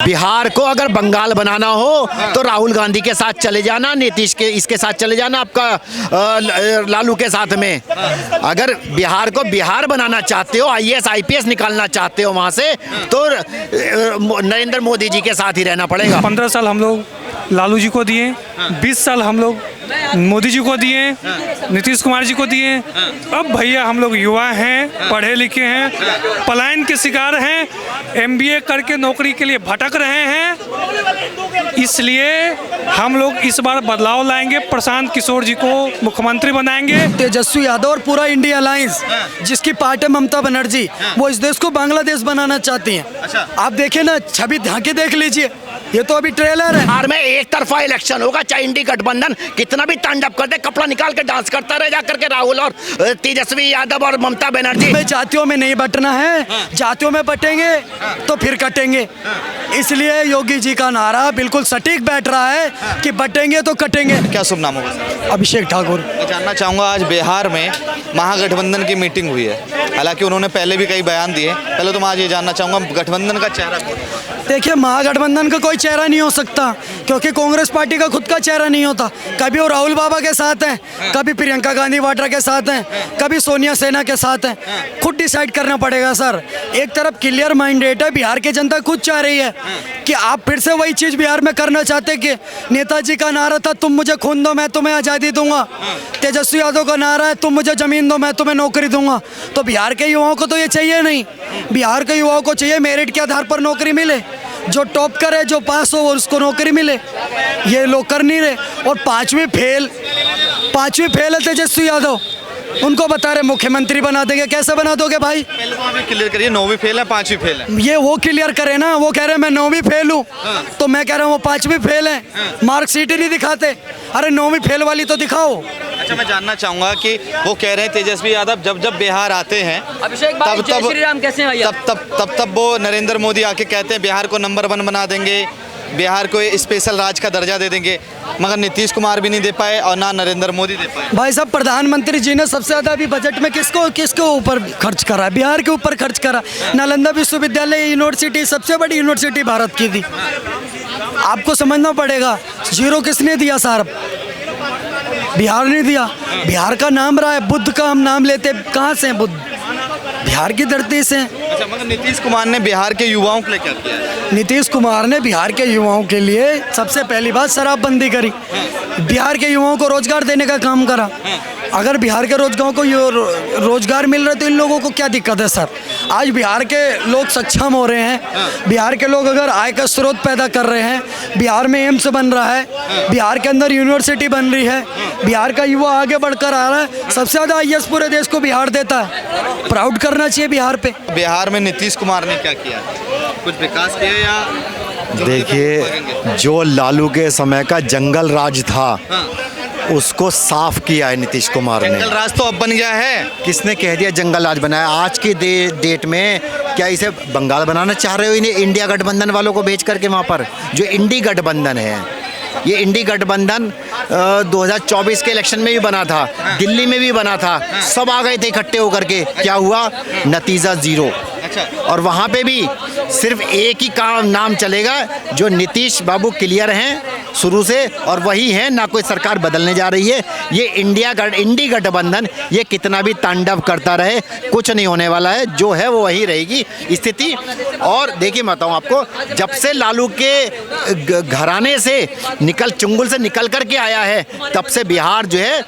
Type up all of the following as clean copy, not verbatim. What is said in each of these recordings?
बिहार को अगर बंगाल बनाना हो तो राहुल गांधी के साथ चले जाना, नीतीश के इसके साथ चले जाना, आपका लालू के साथ में। अगर बिहार को बिहार बनाना चाहते हो, IAS IPS निकालना चाहते हो वहां से, तो नरेंद्र मोदी जी के साथ ही रहना पड़ेगा। 15 साल हम लोग लालू जी को दिए, 20 साल हम लोग मोदी जी को दिए, नीतीश कुमार जी को दिए। अब भैया हम लोग युवा हैं, पढ़े लिखे हैं, पलायन के शिकार हैं, MBA करके नौकरी के लिए भटक रहे हैं। इसलिए हम लोग इस बार बदलाव लाएंगे, प्रशांत किशोर जी को मुख्यमंत्री बनाएंगे। तेजस्वी यादव और पूरा इंडिया अलायंस, जिसकी पार्टी ममता बनर्जी, वो इस देश को बांग्लादेश बनाना चाहती हैं। आप देखिए ना, छवि ढांके देख लीजिए, ये तो अभी ट्रेलर है। बिहार में एक तरफा इलेक्शन होगा, चाहे इंडी गठबंधन कितना भी तांडव कर दे, कपड़ा निकाल के डांस करता रहे जा करके राहुल और तेजस्वी यादव और ममता बनर्जी। जातियों में नहीं बंटना है, जातियों में बटेंगे तो फिर कटेंगे। इसलिए योगी जी का नारा बिल्कुल सटीक बैठ रहा है कि बटेंगे तो कटेंगे। क्या शुभ नाम होगा सर? अभिषेक ठाकुर। मैं जानना चाहूँगा, आज बिहार में महागठबंधन की मीटिंग हुई है, हालांकि उन्होंने पहले भी कई बयान दिए। पहले तो मैं आज ये जानना चाहूँगा, गठबंधन का चेहरा कौन है? देखिए, महागठबंधन का कोई चेहरा नहीं हो सकता, क्योंकि कांग्रेस पार्टी का खुद का चेहरा नहीं होता। कभी वो राहुल बाबा के साथ हैं, कभी प्रियंका गांधी वाड्रा के साथ हैं, कभी सोनिया सेना के साथ हैं। खुद डिसाइड करना पड़ेगा सर। एक तरफ क्लियर माइंडेड है, बिहार की जनता खुद चाह रही है कि आप फिर से वही चीज़ बिहार में करना चाहते कि नेताजी का नारा था तुम मुझे खून दो मैं तुम्हें आज़ादी दूंगा, तेजस्वी यादव का नारा है तुम मुझे ज़मीन दो मैं तुम्हें नौकरी दूंगा। तो बिहार के युवाओं को तो ये चाहिए नहीं। बिहार के युवाओं को चाहिए मेरिट के आधार पर नौकरी मिले, जो टॉप करे, जो पास हो उसको नौकरी मिले। ये लोग कर नहीं रहे। और पांचवी फेल है तेजस्वी यादव, उनको बता रहे मुख्यमंत्री बना देंगे। कैसे बना दोगे भाई? पहले तो हमें क्लियर करिए, 9वीं फेल है 5वीं फेल है? ये वो क्लियर करे ना। वो कह रहे हैं मैं 9वीं फेल हूँ, तो मैं कह रहा हूँ वो 5वीं फेल है। मार्कशीट ही नहीं दिखाते। अरे 9वीं फेल वाली तो दिखाओ। अच्छा, मैं जानना चाहूँगा कि वो कह रहे हैं तेजस्वी यादव जब बिहार आते हैं तब वो नरेंद्र मोदी आके कहते हैं बिहार को नंबर 1 बना देंगे, बिहार को स्पेशल राज्य का दर्जा दे देंगे, मगर नीतीश कुमार भी नहीं दे पाए और ना नरेंद्र मोदी दे पाए। भाई साहब, प्रधानमंत्री जी ने सबसे ज़्यादा अभी बजट में किसको ऊपर खर्च करा? बिहार के ऊपर खर्च करा। नालंदा विश्वविद्यालय यूनिवर्सिटी सबसे बड़ी यूनिवर्सिटी भारत की थी। आपको समझना पड़ेगा, जीरो किसने दिया सर? बिहार ने दिया। बिहार का नाम रहा है, बुद्ध का हम नाम लेते, कहाँ से हैं बुद्ध? बिहार की धरती से। अच्छा, मगर नीतीश कुमार ने बिहार के युवाओं के लिए क्या किया है? नीतीश कुमार ने बिहार के युवाओं के लिए सबसे पहली बात शराबबंदी करी, बिहार के युवाओं को रोजगार देने का काम करा। अगर बिहार के रोजगारों को रोजगार मिल रहा है तो इन लोगों को क्या दिक्कत है सर? आज बिहार के लोग सक्षम हो रहे हैं, बिहार के लोग अगर आय का स्रोत पैदा कर रहे हैं, बिहार में एम्स बन रहा है, बिहार के अंदर यूनिवर्सिटी बन रही है, बिहार का युवा आगे बढ़कर आ रहा है। सबसे ज़्यादा IAS पूरे देश को बिहार देता है। प्राउड करना चाहिए बिहार पे। बिहार में नीतीश कुमार ने क्या किया? कुछ विकास किया या? देखिए, जो लालू के समय का जंगल राज था उसको साफ किया है नीतीश कुमार ने। जंगल राज तो अब बन गया है। किसने कह दिया जंगल राज बनाया? आज की डेट में क्या इसे बंगाल बनाना चाह रहे हो? इन्हें इंडिया गठबंधन वालों को भेज करके वहाँ पर, जो इंडी गठबंधन है, ये इंडी गठबंधन 2024 के इलेक्शन में भी बना था, दिल्ली में भी बना था, सब आ गए थे इकट्ठे होकर के। क्या हुआ? नतीजा 0। अच्छा, और वहाँ पे भी सिर्फ एक ही काम नाम चलेगा, जो नीतीश बाबू क्लियर हैं शुरू से और वही हैं, ना कोई सरकार बदलने जा रही है। ये इंडी गठबंधन ये कितना भी तांडव करता रहे, कुछ नहीं होने वाला है। जो है वो वही रहेगी स्थिति। और देखिए, मैं बताऊँ आपको, जब से लालू के घराने से चुंगल से निकल करके आया है, तब से बिहार जो है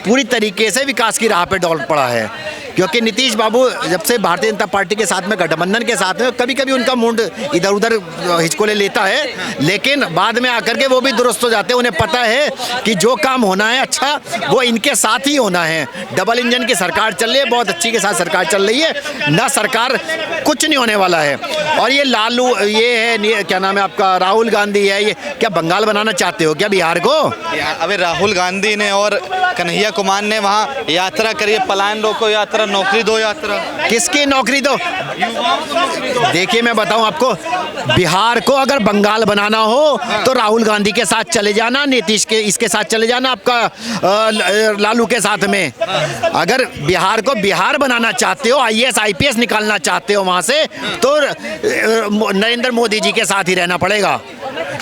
पूरी तरीके से विकास की राह पे डोल पड़ा है। क्योंकि नीतीश बाबू जब से भारतीय जनता पार्टी के साथ में, गठबंधन के साथ में, कभी कभी उनका मूड इधर उधर हिचकोले लेता है, लेकिन बाद में आकर के वो भी दुरुस्त हो जाते हैं। उन्हें पता है कि जो काम होना है अच्छा, वो इनके साथ ही होना है। डबल इंजन की सरकार चल रही है, बहुत अच्छी के साथ सरकार चल रही है ना, सरकार कुछ नहीं होने वाला है। और ये लालू, ये है क्या नाम है आपका, राहुल गांधी है, ये क्या बंगाल बनाना चाहते हो क्या बिहार को? अबे राहुल गांधी ने और कन्हैया कुमार ने वहाँ यात्रा करी, पलायन रोको यात्रा यात्रा, नौकरी दो यात्रा। किसकी नौकरी दो? देखिए मैं बताऊं आपको, बिहार को अगर बंगाल बनाना हो तो राहुल गांधी के साथ चले जाना, नीतीश के इसके साथ चले जाना, आपका लालू के साथ में। अगर बिहार को बिहार बनाना चाहते हो, IAS IPS निकालना चाहते हो वहां से, तो नरेंद्र मोदी जी के साथ ही रहना पड़ेगा।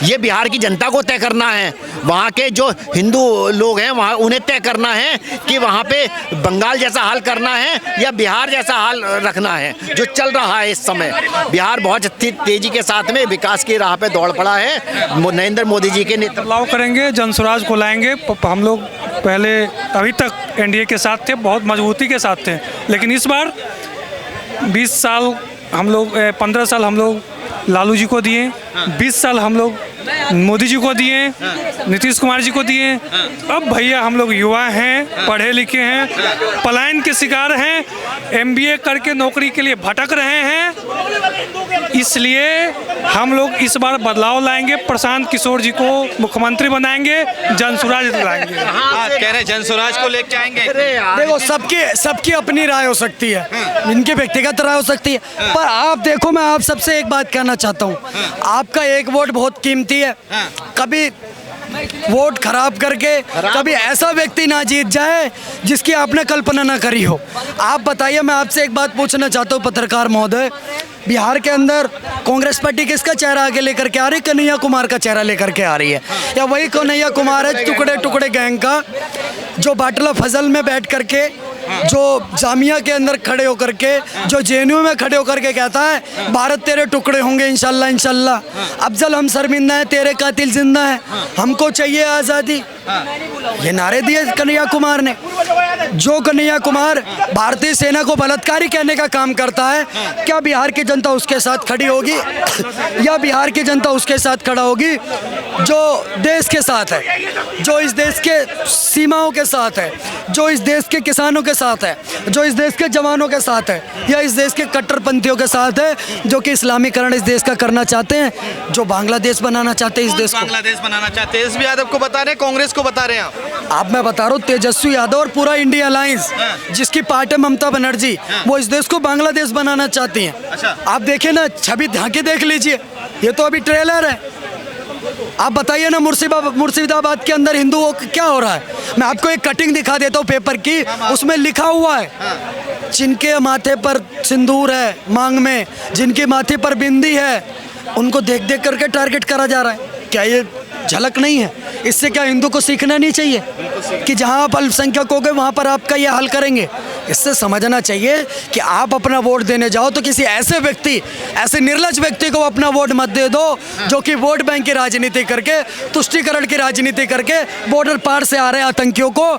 ये बिहार की जनता को तय करना है, वहाँ के जो हिंदू लोग हैं वहाँ उन्हें तय करना है कि वहाँ पे बंगाल जैसा हाल करना है या बिहार जैसा हाल रखना है। जो चल रहा है इस समय, बिहार बहुत तेजी के साथ में विकास की राह पे दौड़ पड़ा है नरेंद्र मोदी जी के नेतृत्व। बदलाव करेंगे, जनस्वराज को लाएंगे। हम लोग पहले अभी तक NDA के साथ थे, बहुत मजबूती के साथ थे, लेकिन इस बार 20 साल हम लोग 15 साल हम लोग लालू जी को दिए, 20 साल हम लोग मोदी जी को दिए, नीतीश कुमार जी को दिए। अब भैया हम लोग युवा हैं, पढ़े लिखे हैं, पलायन के शिकार हैं, MBA करके नौकरी के लिए भटक रहे हैं। इसलिए हम लोग इस बार बदलाव लाएंगे, प्रशांत किशोर जी को मुख्यमंत्री बनाएंगे, जनस्वराज लाएंगे। कह रहे जनस्वराज को लेके आएंगे। देखो, सबकी अपनी राय हो सकती है, इनकी व्यक्तिगत राय हो सकती है, पर आप देखो, मैं आप सबसे एक बात कहना चाहता हूँ, आपका एक वोट बहुत कीमती है। कभी वोट खराब करके कभी ऐसा व्यक्ति ना जीत जाए जिसकी आपने कल्पना ना करी हो। आप बताइए, मैं आपसे एक बात पूछना चाहता हूँ पत्रकार महोदय, बिहार के अंदर कांग्रेस पार्टी किसका चेहरा आगे लेकर के आ रही है? कन्हैया कुमार का चेहरा लेकर के आ रही है, या वही कन्हैया कुमार है टुकड़े टुकड़े गैंग का, जो बाटला फजल में बैठ करके, जो जामिया के अंदर खड़े होकर के, जो JNU में खड़े होकर के कहता है भारत तेरे टुकड़े होंगे इंशाल्लाह इंशाल्लाह, अफजल हम शर्मिंदा है, तेरे कातिल जिंदा है, हमको चाहिए आज़ादी, ये नारे दिए कन्हैया कुमार ने। जो कन्हैया कुमार भारतीय सेना को बलात्कारी कहने का काम करता है, क्या बिहार की जनता उसके साथ खड़ी होगी? या बिहार की जनता उसके साथ खड़ा होगी जो देश के साथ है, जो इस देश के सीमाओं के साथ है, जो इस देश के किसानों के साथ है, जो इस देश के जवानों के साथ है, या इस देश के कट्टरपंथियों के साथ है, जो कि इस्लामीकरण इस देश का करना चाहते हैं, जो बांग्लादेश बनाना चाहते हैं इस देश को? बांग्लादेश बनाना चाहते हैं। तेजस्वी यादव को बता रहे हैं, कांग्रेस को बता रहे हैं आप? मैं बता रहा हूँ, तेजस्वी यादव और पूरा इंडिया अलायंस, जिसकी पार्टी ममता बनर्जी, वो इस देश को बांग्लादेश बनाना चाहती हैं। अच्छा। आप देखिए ना, छवि झांकी देख लीजिए, ये तो अभी ट्रेलर है। आप बताइए ना, मुर्शिदाबाद के अंदर हिंदुओं को क्या हो रहा है? मैं आपको एक कटिंग दिखा देता हूँ पेपर की, उसमें लिखा हुआ है, जिनके माथे पर सिंदूर है मांग में, जिनके माथे पर बिंदी है, उनको देख देख करके टारगेट करा जा रहा है। क्या ये झलक नहीं है? इससे क्या हिंदू को सीखना नहीं चाहिए कि जहाँ आप अल्पसंख्यक हो गए वहाँ पर आपका ये हाल करेंगे? इससे समझना चाहिए कि आप अपना वोट देने जाओ तो किसी ऐसे व्यक्ति, ऐसे निर्लज व्यक्ति को अपना वोट मत दे दो जो कि वोट बैंक की राजनीति करके, तुष्टीकरण की राजनीति करके बॉर्डर पार से आ रहे आतंकियों को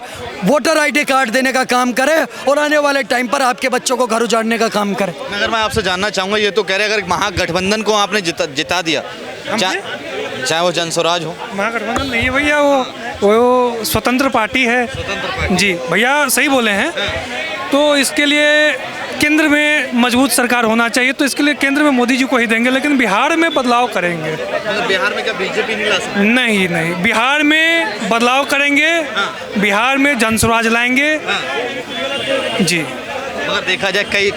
वोटर ID कार्ड देने का काम करे और आने वाले टाइम पर आपके बच्चों को घर उजाड़ने का काम करे। अगर मैं आपसे जानना चाहूँगा, ये तो कह रहे अगर महागठबंधन को आपने जिता दिया, चाहे वो जनस्वराज हो। महागठबंधन नहीं है भैया, वो स्वतंत्र पार्टी है जी भैया, सही बोले हैं। तो इसके लिए केंद्र में मजबूत सरकार होना चाहिए, तो इसके लिए केंद्र में मोदी जी को ही देंगे, लेकिन बिहार में बदलाव करेंगे। बिहार में क्या BJP नहीं ला सकती? नहीं, बिहार में बदलाव करेंगे, बिहार में जनस्वराज लाएंगे जी। मगर देखा जाए, कई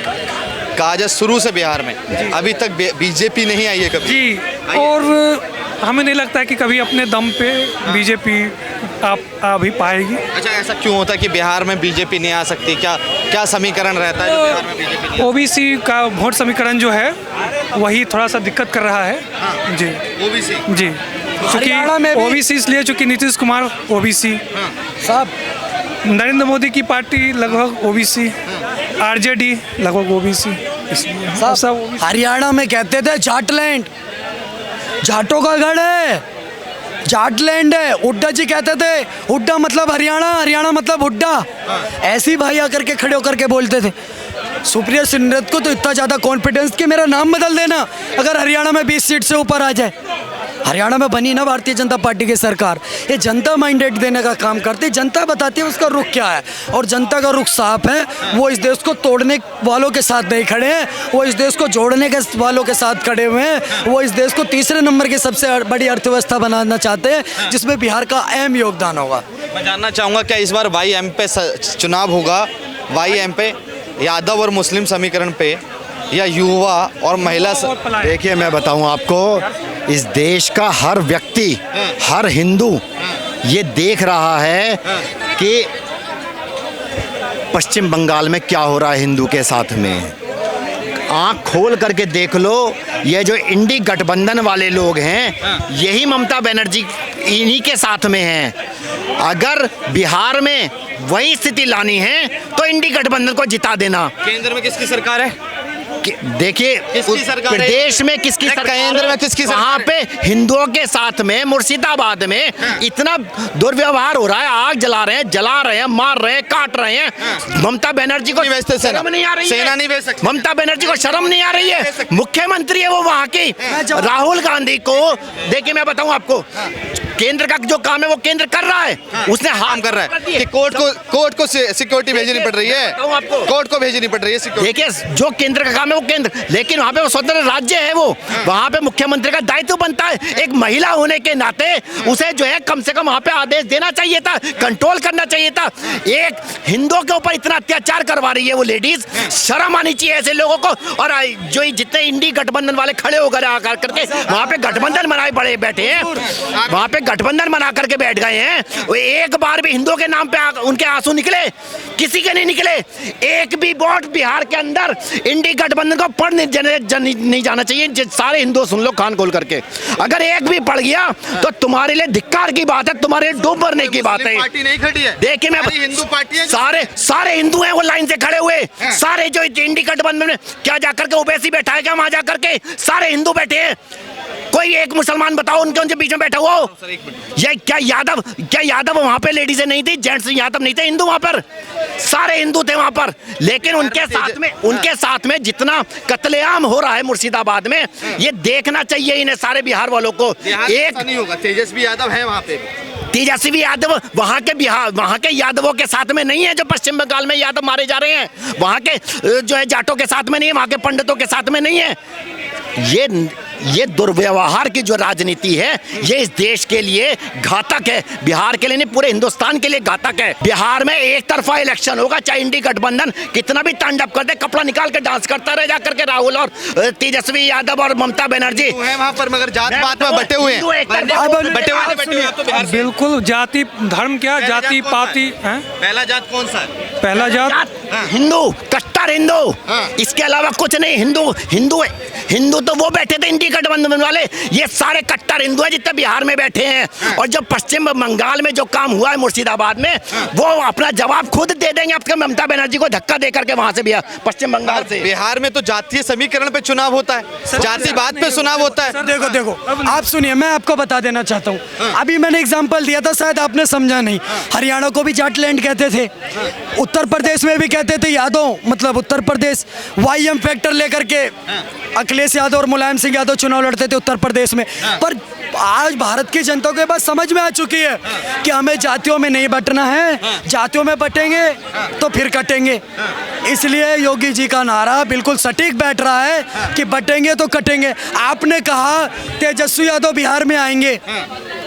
कहा जाए शुरू से बिहार में अभी तक BJP नहीं आई है कभी जी, और हमें नहीं लगता है कि कभी अपने दम पे BJP आप आ भी पाएगी। अच्छा, ऐसा क्यों होता है कि बिहार में BJP नहीं आ सकती? क्या समीकरण रहता है जो बिहार में BJP नहीं? OBC का वोट समीकरण जो है वही थोड़ा सा दिक्कत कर रहा है जी। OBC जी, चूँकि OBC इसलिए चूँकि नीतीश कुमार OBC साहब, नरेंद्र मोदी की पार्टी लगभग OBC, RJD लगभग OBC, इसलिए सब OBC। हरियाणा में कहते थे जाटलैंड, जाटों का गढ़ है, जाटलैंड है। हुड्डा जी कहते थे, हुड्डा मतलब हरियाणा, हरियाणा मतलब हुड्डा। ऐसे ही भाई आकर के खड़े होकर के बोलते थे। सुप्रिया सिंह को तो इतना ज़्यादा कॉन्फिडेंस कि मेरा नाम बदल देना अगर हरियाणा में 20 सीट से ऊपर आ जाए। हरियाणा में बनी ना भारतीय जनता पार्टी की सरकार, ये जनता माइंडेड देने का काम करती है। जनता बताती है उसका रुख क्या है, और जनता का रुख साफ है। वो इस देश को तोड़ने वालों के साथ नहीं खड़े हैं, वो इस देश को जोड़ने के वालों के साथ खड़े हुए हैं। वो इस देश को तीसरे नंबर की सबसे बड़ी अर्थव्यवस्था बनाना चाहते हैं, जिसमें बिहार का अहम योगदान होगा। मैं जानना चाहूँगा, क्या इस बार YM पे चुनाव होगा? YM पे यादव और मुस्लिम समीकरण पे या युवा और महिला देखिए मैं बताऊं आपको, इस देश का हर व्यक्ति, हर हिंदू ये देख रहा है कि पश्चिम बंगाल में क्या हो रहा है हिंदू के साथ में। आंख खोल करके देख लो, ये जो इंडी गठबंधन वाले लोग हैं यही ममता बनर्जी इन्हीं के साथ में हैं। अगर बिहार में वही स्थिति लानी है तो इंडी गठबंधन को जिता देना। केंद्र में किसकी सरकार है? देखिए किसकी सरकार है? प्रदेश में किसकी सरकार, केंद्र में किसकी सरकार? वहाँ पे हिंदुओं के साथ में मुर्शिदाबाद में इतना दुर्व्यवहार हो रहा है, आग जला रहे हैं, मार रहे हैं, काट रहे हैं। ममता बनर्जी को शर्म नहीं आ रही है? सेना नहीं भेज सकते। ममता बनर्जी को शर्म नहीं आ रही है? मुख्यमंत्री है वो वहाँ की। राहुल गांधी को देखिए मैं बताऊँ आपको, केंद्र का जो काम है वो केंद्र कर रहा है, उसने हाम कर रहा है कि कोर्ट को सिक्योरिटी भेजनी पड़ रही है, कोर्ट को भेजनी पड़ रही है। देखिए जो केंद्र का काम है वो केंद्र, लेकिन वहाँ पे वो स्वतंत्र राज्य है, वो वहाँ पे मुख्यमंत्री का दायित्व बनता है। एक महिला होने के नाते उसे जो है कम से कम वहाँ पे आदेश देना चाहिए था, कंट्रोल करना चाहिए था। एक हिंदुओं के ऊपर इतना अत्याचार करवा रही है वो लेडीज, शर्म आनी चाहिए ऐसे लोगों को। और जो जितने इंडी गठबंधन वाले खड़े होकर आकर करके वहाँ पे गठबंधन बनाए बड़े बैठे हैं, वहाँ पे गठबंधन बना करके बैठ गए हैं, वो एक बार भी हिंदुओं के नाम पे उनके आंसू निकले? किसी के नहीं निकले। एक भी वोट बिहार के अंदर इंडी गठबंधन को पढ़ नहीं जाना चाहिए। सारे हिंदू सुन लो कान खोल करके, अगर एक भी पड़ गया तो तुम्हारे लिए धिक्कार की बात है, तुम्हारे डूब मरने की बात है। पार्टी नहीं खड़ी है। देखिए मैं हिंदू पार्टी है, सारे हिंदू हैं वो लाइन से खड़े हुए, सारे जो इंडी गठबंधन में क्या जाकर के ओबीसी बैठा है क्या? वहां जाकर के सारे हिंदू बैठे हैं। कोई एक मुसलमान बताओ उनके बीच में बैठा हुआ हो? ये क्या यादव वहां पे लेडीजें नहीं थी, जेंट्स यादव नहीं थे, हिंदू वहां पर सारे हिंदू थे वहां पर। लेकिन उनके साथ में जितना कत्लेआम हो रहा है मुर्शिदाबाद में, ये देखना चाहिए इन्हें सारे बिहार वालों को। एक नहीं होगा, तेजस्वी यादव है वहां पे। तेजस्वी यादव वहाँ के यादवों के साथ में नहीं है जो पश्चिम बंगाल में यादव मारे जा रहे हैं, वहाँ के जो है जाटों के साथ में नहीं है, वहाँ के पंडितों के साथ में नहीं है। ये दुर्व्यवहार की जो राजनीति है ये इस देश के लिए घातक है, बिहार के लिए नहीं पूरे हिंदुस्तान के लिए घातक है। बिहार में एक तरफा इलेक्शन होगा, चाहे इंडी गठबंधन कितना भी तांडव कर दे, कपड़ा निकाल के डांस करता रहे जाकर के राहुल और तेजस्वी यादव और ममता बनर्जी है वहाँ पर, मगर जात पात में बटे हुए हैं। बिल्कुल जाति धर्म क्या जाति पाति है? पहला जात कौन सा है? पहला जात हिंदू, कट्टर हिंदू, इसके अलावा कुछ नहीं। हिंदू तो वो बैठे थे इंडी गठबंधन वाले, ये सारे कट्टर हिंदू हैं जितने बिहार में बैठे हैं। और जो पश्चिम बंगाल में जो काम हुआ है मुर्शिदाबाद में, वो अपना जवाब खुद दे देंगे आपके ममता बनर्जी को धक्का दे करके वहां से बिहार पश्चिम बंगाल से। बिहार में तो जातीय समीकरण पे चुनाव होता है, जातिवाद पे चुनाव होता है। देखो आप सुनिए, मैं आपको बता देना चाहता हूँ, अभी मैंने एग्जाम्पल दिया था, शायद आपने समझा नहीं। हरियाणा को भी जाटलैंड कहते थे, उत्तर प्रदेश में भी कहते थे यादव, मतलब उत्तर प्रदेश YM फैक्टर लेकर के अखिलेश यादव और मुलायम सिंह यादव चुनाव लड़ते थे उत्तर प्रदेश में। पर आज भारत की जनता को बात समझ में आ चुकी है कि हमें जातियों में नहीं बंटना है, जातियों में बटेंगे तो फिर कटेंगे। इसलिए योगी जी का नारा बिल्कुल सटीक बैठ रहा है कि बटेंगे तो कटेंगे। आपने कहा तेजस्वी यादव बिहार में आएंगे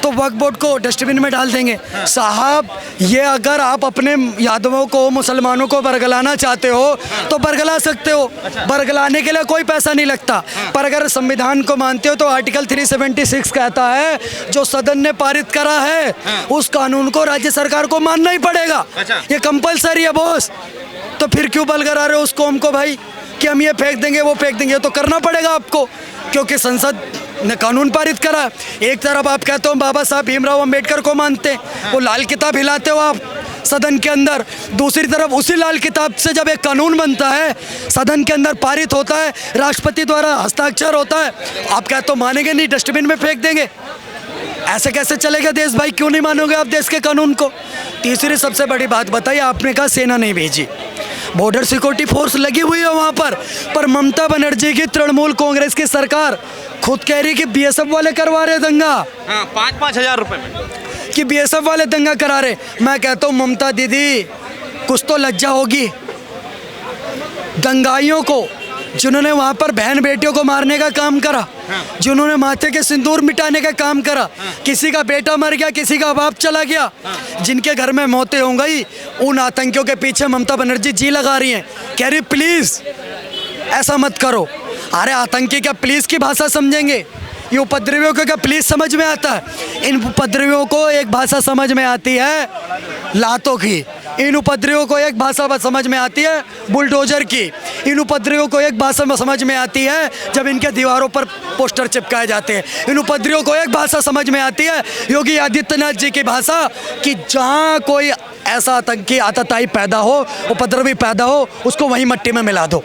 तो वक्फ बोर्ड को डस्टबिन में डाल देंगे। साहब, ये अगर आप अपने यादवों को, मुसलमानों को बरगलाना चाहते हो तो बरगला सकते हो, बरगलाने के लिए कोई पैसा नहीं लगता। पर अगर संविधान को मानते हो तो आर्टिकल 376 कहता है जो सदन ने पारित करा है उस कानून को राज्य सरकार को मानना ही पड़ेगा। ये कंपलसरी है बॉस। तो फिर क्यों बलगरा रहे हो उस कौम को भाई कि हम ये फेंक देंगे वो फेंक देंगे? तो करना पड़ेगा आपको, क्योंकि संसद ने कानून पारित करा। एक तरफ आप कहते हो बाबा साहब भीमराव अंबेडकर को मानते हैं, वो लाल किताब हिलाते हो आप सदन के अंदर। दूसरी तरफ उसी लाल किताब से जब एक कानून बनता है, सदन के अंदर पारित होता है, राष्ट्रपति द्वारा हस्ताक्षर होता है, आप कहते हो मानेंगे नहीं, डस्टबिन में फेंक देंगे। ऐसे कैसे चलेगा देश भाई? क्यों नहीं मानोगे आप देश के कानून को? तीसरी सबसे बड़ी बात बताइए, आपने कहा सेना नहीं भेजी, बॉर्डर सिक्योरिटी फोर्स लगी हुई है वहाँ पर ममता बनर्जी की तृणमूल कांग्रेस की सरकार खुद कह रही कि BSF वाले करवा रहे दंगा। 5-5 हज़ार रुपए में कि BSF वाले दंगा करा रहे। मैं कहता हूँ ममता दीदी कुछ तो लज्जा होगी। दंगाइयों को जिन्होंने वहाँ पर बहन बेटियों को मारने का काम करा, जिन्होंने माथे के सिंदूर मिटाने का काम करा, किसी का बेटा मर गया, किसी का बाप चला गया, जिनके घर में मौतें हो गई, उन आतंकियों के पीछे ममता बनर्जी जी लगा रही हैं, कह रही प्लीज़ ऐसा मत करो। अरे आतंकी क्या प्लीज़ की भाषा समझेंगे? ये उपद्रवियों को क्या प्लीज़ समझ में आता है? इन उपद्रवियों को एक भाषा समझ में आती है लातों की, इन उपद्रवियों को एक भाषा समझ में आती है बुलडोजर की, इन उपद्रवियों को एक भाषा समझ में आती है जब इनके दीवारों पर पोस्टर चिपकाए जाते हैं, इन उपद्रवियों को एक भाषा समझ में आती है योगी आदित्यनाथ जी की भाषा कि जहाँ कोई ऐसा आतंकी आतताई पैदा हो, उपद्रवी पैदा हो, उसको वहीं मट्टी में मिला दो।